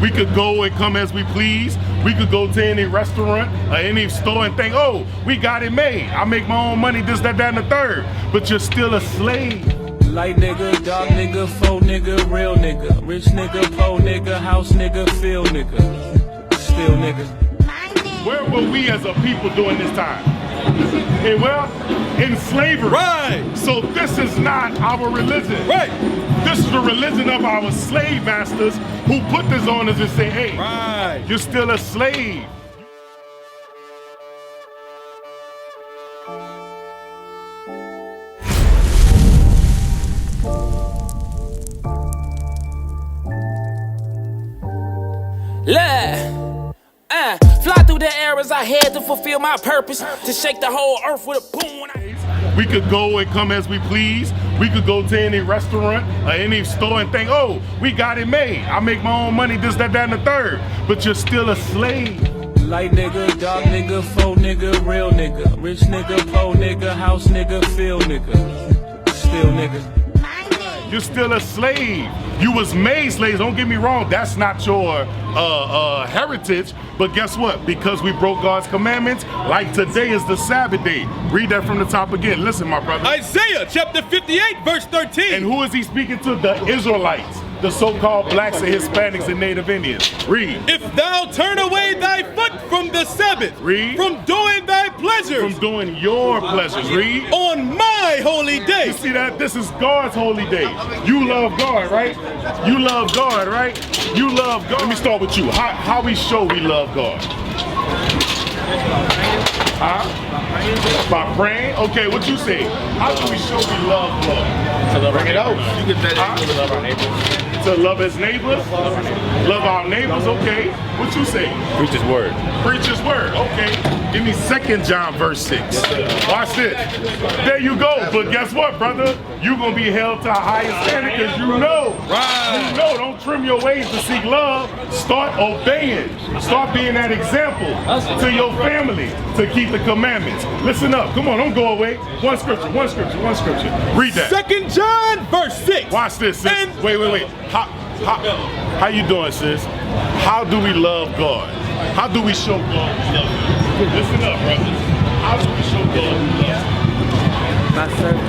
We could go and come as we please. We could go to any restaurant or any store and think, oh, we got it made. I make my own money, this, that, and the third. But you're still a slave. Light nigga, dark nigga, faux nigga, real nigga, rich nigga, poor nigga, house nigga, field nigga, still nigga. Where were we as a people during this time? In slavery. Right. So this is not our religion. Right. This is the religion of our slave masters who put this on us and say, hey, Right. you're still a slave. Fly through the air as I had to fulfill my purpose, to shake the whole earth with a boom. We could go and come as we please. We could go to any restaurant or any store and think, oh, we got it made. I make my own money, this, that, and the third. But you're still a slave. Light nigga, dark nigga, faux nigga, real nigga, rich nigga, poor nigga, house nigga, field nigga, still nigga. You're still a slave. You was made slaves, don't get me wrong, that's not your heritage, but guess what? Because we broke God's commandments, like today is the Sabbath day. Read that from the top again. Listen, my brother. Isaiah chapter 58, verse 13. And who is he speaking to? The Israelites, the so-called blacks and Hispanics and Native Indians. Read. If thou turn away thy foot from the Sabbath, Read. from doing thy pleasures, From doing your pleasures. Read. on my holy You day. see that? This is God's holy day. You love God, right? You love God, right? You love God. Let me start with you. How we show we love God? Huh? By praying? Okay, what you say? How do we show we love God? To love our neighbors. You can say that to love our neighbors. To love his neighbors? Love our neighbors, okay. What you say? Preach his word. Preach his word, okay. Give me 2 John verse 6. Watch this. There you go. But guess what, brother? You're going to be held to a higher standard because you know. Right. You know, don't trim your ways to seek love. Start obeying. Start being that example to your family to keep the commandments. Listen up. Come on, don't go away. One scripture. Read that. 2 John verse 6. Watch this, sis. And- Wait. How you doing, sis? How do we love God? How do we show God we love Him? Listen up, brothers. How do we show God we love Him? By serving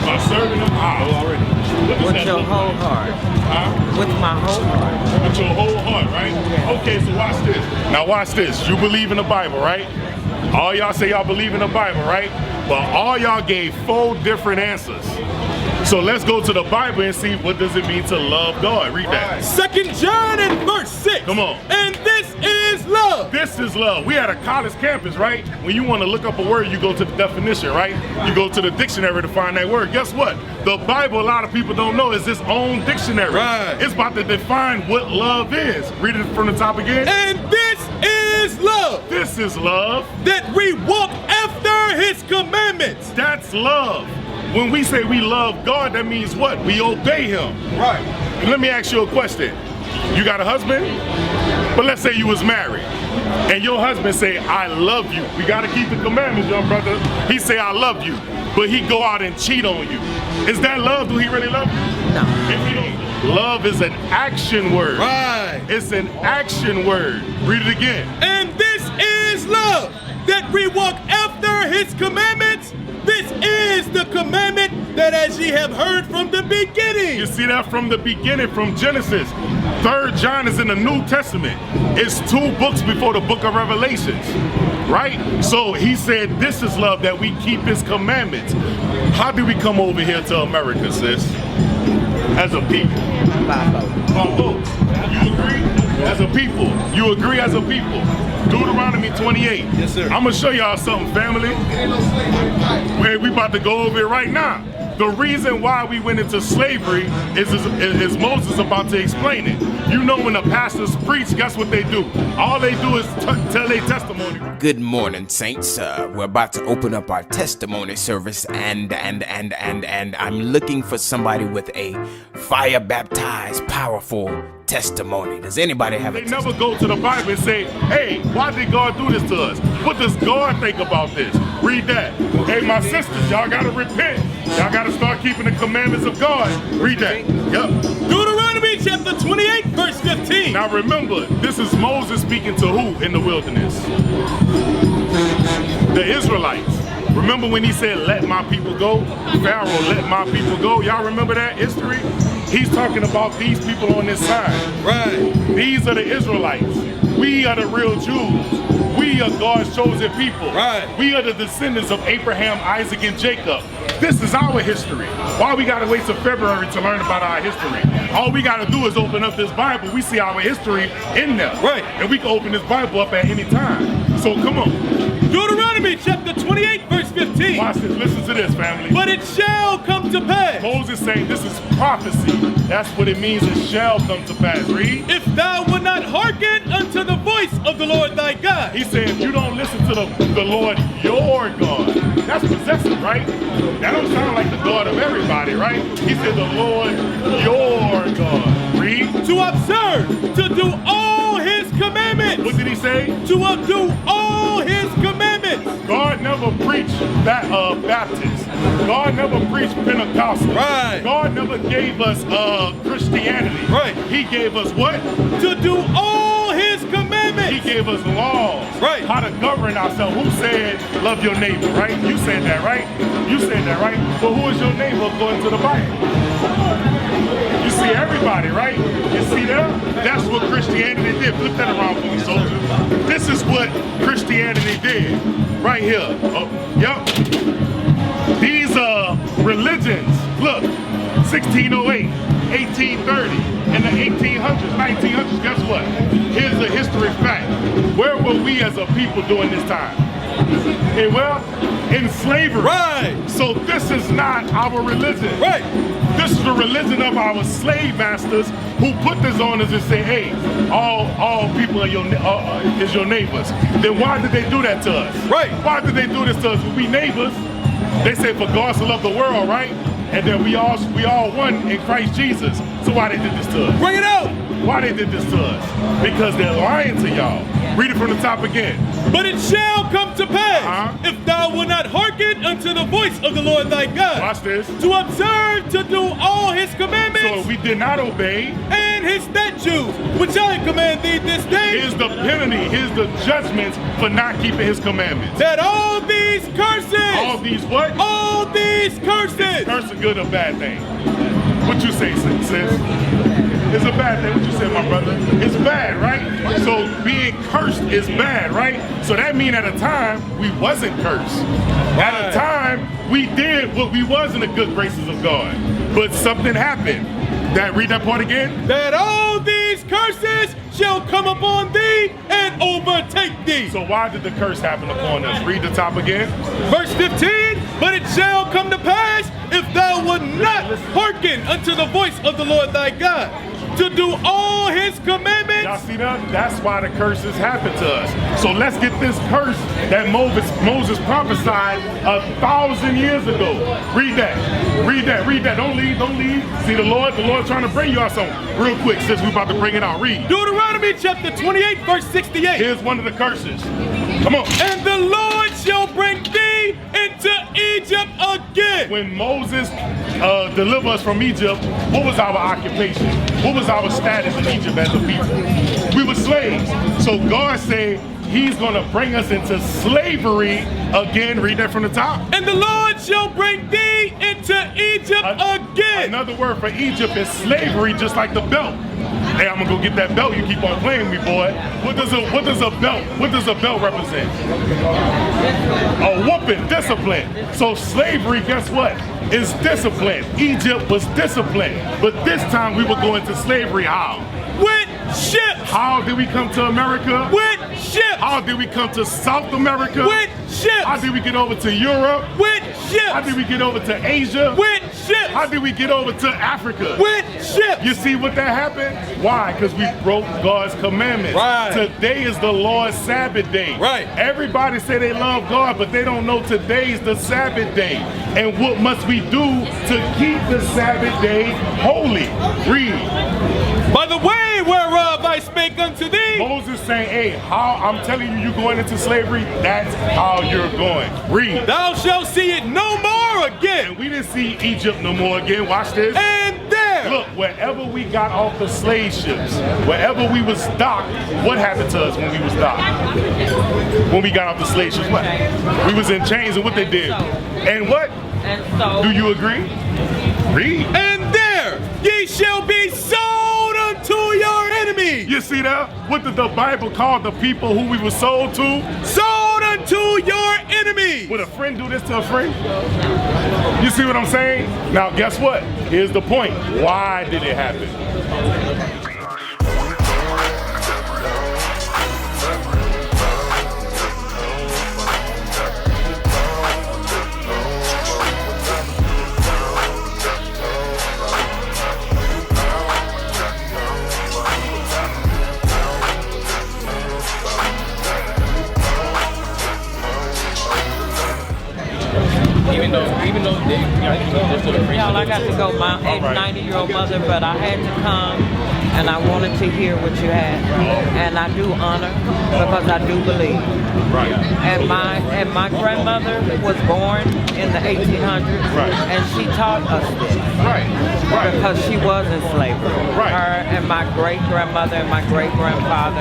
By serving Him? How? Already. with your whole heart. Huh? With my whole heart. With your whole heart, right? Okay, so watch this. Now watch this. You believe in the Bible, right? All y'all say y'all believe in the Bible, right? But all y'all gave 4 different answers. So let's go to the Bible and see what does it mean to love God. Read that. 2 John and verse 6. Come on. And this is love. This is love. We had a college campus, right? When you want to look up a word, you go to the definition, right? You go to the dictionary to find that word. Guess what? The Bible, a lot of people don't know, is its own dictionary. Right. It's about to define what love is. Read it from the top again. And this is love. This is love. That we walk after his commandments. That's love. When we say we love God, that means what? We obey him. Right. Let me ask you a question. You got a husband? But let's say you was married and your husband say, I love you. We got to keep the commandments, young brother. He say, I love you, but he go out and cheat on you. Is that love? Do he really love you? No. If he don't, love is an action word. Right. It's an action word. Read it again. And this is love, that we walk after his commandments. This is the commandment that as ye have heard from the beginning. You see that from the beginning, from Genesis. 3 John is in the New Testament. It's 2 books before the book of Revelations, right? So he said, this is love, that we keep his commandments. How did we come over here to America, sis? As a people. By both. By votes. You agree? As a people. You agree as a people. Deuteronomy 28. Yes, sir. I'm gonna show y'all something, family. We about to go over it right now. The reason why we went into slavery is Moses about to explain it. You know, when the pastors preach, guess what they do? All they do is tell their testimony. Good morning, saints. We're about to open up our testimony service, and I'm looking for somebody with a fire-baptized, powerful testimony. Does anybody have a They never go to the Bible and say, hey, why did God do this to us? What does God think about this? Read that. Hey, my sisters, y'all gotta repent. Y'all gotta start keeping the commandments of God. Read that. Yep. Deuteronomy chapter 28, verse 15. Now remember, this is Moses speaking to who in the wilderness? The Israelites. Remember when he said, let my people go? Pharaoh, let my people go. Y'all remember that history? He's talking about these people on this side. Right. These are the Israelites. We are the real Jews. We are God's chosen people. Right. We are the descendants of Abraham, Isaac, and Jacob. This is our history. Why we gotta wait till February to learn about our history? All we gotta do is open up this Bible. We see our history in there. Right. And we can open this Bible up at any time. So come on. Deuteronomy chapter 28, verse 15. Watch this. Listen to this, family. But it shall come to pass, Moses saying this is prophecy. That's what it means. It shall come to pass. Read. if thou wilt not hearken unto the voice of the Lord thy God. He said, if you don't listen to the Lord your God, that's possessive, right? That don't sound like the God of everybody, right? He said, the Lord your God. Read. To observe, to do all his commandments. What did he say? To do all his commandments. God never preached Baptist. God never preached Pentecostal. Right. God never gave us Christianity. Right. He gave us what? To do all his commandments. He gave us laws. Right. How to govern ourselves. Who said love your neighbor, right? You said that, right? You said that, right? But who is your neighbor according to the Bible? You see everybody, right? You see them? That's what Christianity did. Flip that around for me, soldier. This is what Christianity did. Right here. Oh, yep. These religions, look, 1608, 1830, in the 1800s, 1900s, guess what? Here's a history fact. Where were we as a people during this time? Okay, well, in slavery. Right. So this is not our religion. Right. This is the religion of our slave masters who put this on us and say, hey, all people are is your neighbors. Then why did they do that to us? Right. Why did they do this to us? We neighbors. They say for God to love the world, right? And then we all one in Christ Jesus. So why they did this to us? Bring it out. Why they did this to us? Because they're lying to y'all. Read it from the top again. But it shall come to pass, if thou wilt not hearken unto the voice of the Lord thy God, Watch this. to observe, to do all his commandments, So we did not obey. and his statutes, which I command thee this day, Here's the penalty. Here's the judgments for not keeping his commandments. that all these curses, All these what? all these curses, Curse a good or bad thing? What you say, sis? It's a bad thing. What you say, my brother? It's bad, right? So being cursed is bad, right? So that means at a time we wasn't cursed. At a time we did what we was in the good graces of God. But something happened. Read that part again. that all these curses shall come upon thee and overtake thee. So why did the curse happen upon us? Read the top again. Verse 15, but it shall come to pass, if thou wilt not hearken unto the voice of the Lord thy God, to do all his commandments. Y'all see that? That's why the curses happen to us. So let's get this curse that Moses prophesied 1,000 years ago. Read that. Read that. Read that. Don't leave. Don't leave. See the Lord trying to bring you out something real quick since we're about to bring it out. Read. Deuteronomy chapter 28, verse 68. Here's one of the curses. Come on. And the Lord shall bring thee into Egypt again. When Moses delivered us from Egypt, what was our occupation? What was our status in Egypt as a people? We were slaves. So God said he's going to bring us into slavery again. Read that from the top. And the Lord shall bring thee into Egypt again. Another word for Egypt is slavery, just like the belt. Hey, I'm gonna go get that belt. You keep on playing me, boy. What does a belt represent? A whooping, discipline. So slavery, guess what? Is discipline. Egypt was disciplined, but this time we were going to slavery. How? With ships. How did we come to America? With ships. How did we come to South America? With ships. How did we get over to Europe? With ships. How did we get over to Asia? With ships. How did we get over to Africa? With ships. You see what that happened? Why? Because we broke God's commandments. Right. Today is the Lord's Sabbath day. Right. Everybody say they love God, but they don't know today is the Sabbath day. And what must we do to keep the Sabbath day holy? Read. By the way whereof I spake unto thee. Moses saying, hey, how I'm telling you, you're going into slavery, that's how you're going. Read. Thou shalt see it no more again. And we didn't see Egypt no more again. Watch this. And there Look, wherever we got off the slave ships, wherever we was docked, what happened to us when we was docked? When we got off the slave ships, what? We was in chains, and what they did? And what? And so, Do you agree? Read. And there ye shall be sold unto your enemy. You see that? What did the Bible call the people who we were sold to? Sold unto your enemy. Would a friend do this to a friend? You see what I'm saying? Now, guess what? Here's the point. Why did it happen? Even though they, they're still a free. I got to go. My 90-year-old mother, but I had to come, and I wanted to hear what you had, and I do honor because I do believe. Right. And my grandmother was born in the 1800s, Right. and she taught us this. Right. Right. Because she was in slavery. Right. Her and my great-grandmother and my great-grandfather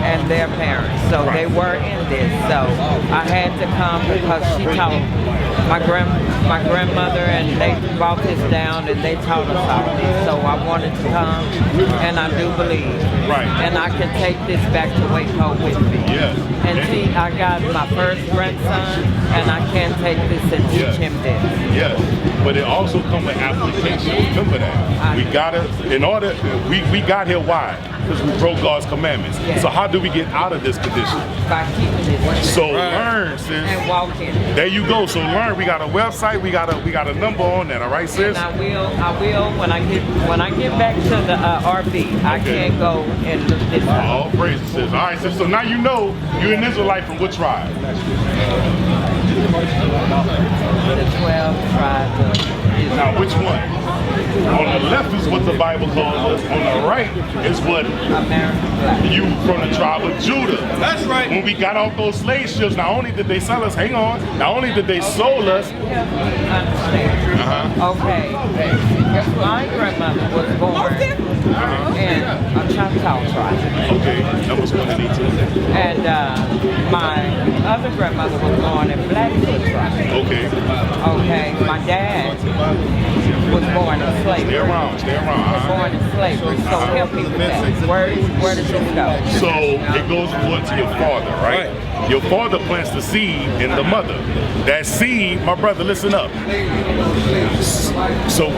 and their parents. So they were in this. So I had to come because she taught my grandmother, and they brought this down and they taught us all this. So I wanted to come, and I do believe. Right. And I can take this back to Waco with me. Yes. And see, I got my first grandson, and I can take this and teach him this. Yes, but it also comes with application. Remember that. We gotta, in order, we got here, why? Because we broke God's commandments. Yes. So how do we get out of this condition? By keeping this. So learn, sis. And walk in it. There you go. So learn. We got a website. We got a number on that. All right, sis. And I will when I get back to the RV. I can go and look this up. All praises, sis. All right, sis. So now you know you're an Israelite from what tribe? The 12 tribes of Israel. Now, which one? On the left is what the Bible calls us. On the right is what American Black. you from the tribe of Judah. That's right. When we got off those slave ships, not only did they sell us, hang on, not only did they sold us, Understand. Okay. My grandmother was born in a Choctaw tribe. okay, that was what they need to. And my other grandmother was born in Blackfoot tribe. Okay, Okay. My dad was born in slavery. stay around, stay around. Born in slavery. So help me with that. Where does this go? So it goes according to your father, right? Your father plants the seed in the mother. That seed, my brother, listen up. So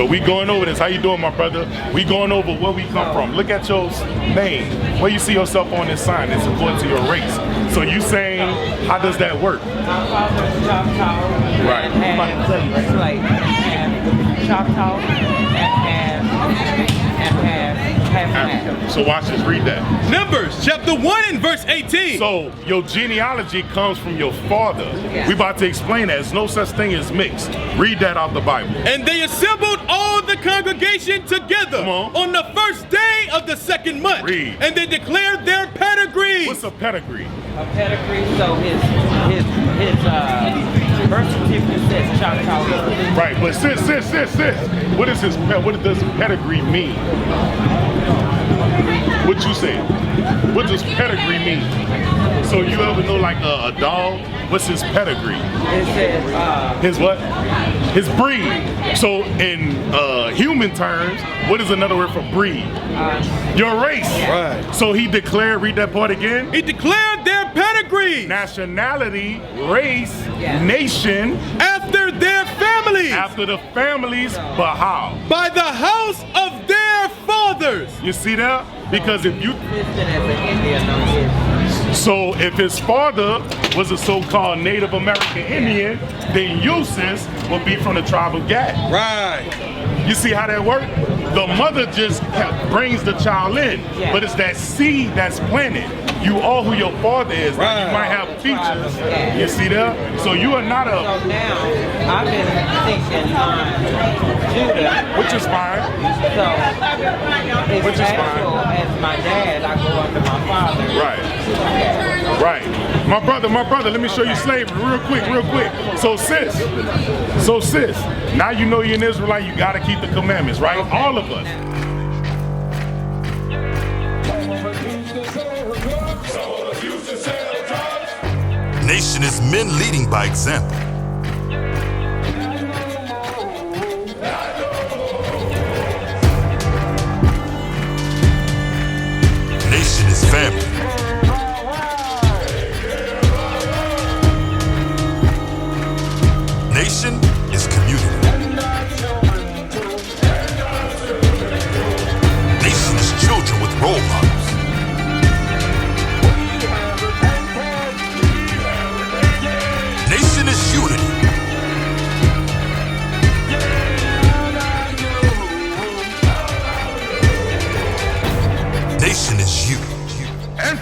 we going over this. How you doing, my brother? We going over where we come from. Look at your name. Where you see yourself on this sign. It's according to your race. So you saying, how does that work? My father was Choctaw. Right. And slave. And Choctaw and half. So watch this, read that. Numbers chapter 1 and verse 18. So your genealogy comes from your father. Yeah. We about to explain that. There's no such thing as mixed. Read that out the Bible. And they assembled all the congregation together Come on. the first day of the second month. Read. And they declared their pedigrees. What's a pedigree? A pedigree, so his birth certificate says Choctaw. Right, but sis. What does pedigree mean? What you say? What does pedigree mean? So you ever know like a dog? What's his pedigree? It says His what? His breed. So in human terms, what is another word for breed? Your race. Right. So he declared, read that part again. He declared their pedigrees Nationality, race, Yeah. nation, after their families, after the families, but how? by the house of their fathers. You see that? Because if you listed as an Indian on his. So if his father was a so-called Native American Indian, then you, sis, would be from the tribe of Gad. Right. You see how that works? The mother just brings the child in, Yeah. but it's that seed that's planted. You are who your father is. Now, you Right. might have features. Yeah. You see that? So you are not So a, now I've been thinking on Judah. which is fine. So it's Which is fine. actual as my dad, I go under my father. Right. Right. My brother, let me show you slavery real quick. So sis, now you know you're an Israelite, you gotta keep the commandments, right? All of us. Nation is men leading by example. Nation is family. Nation is community. Nation is children with role models. Nation is unity. Nation is you. And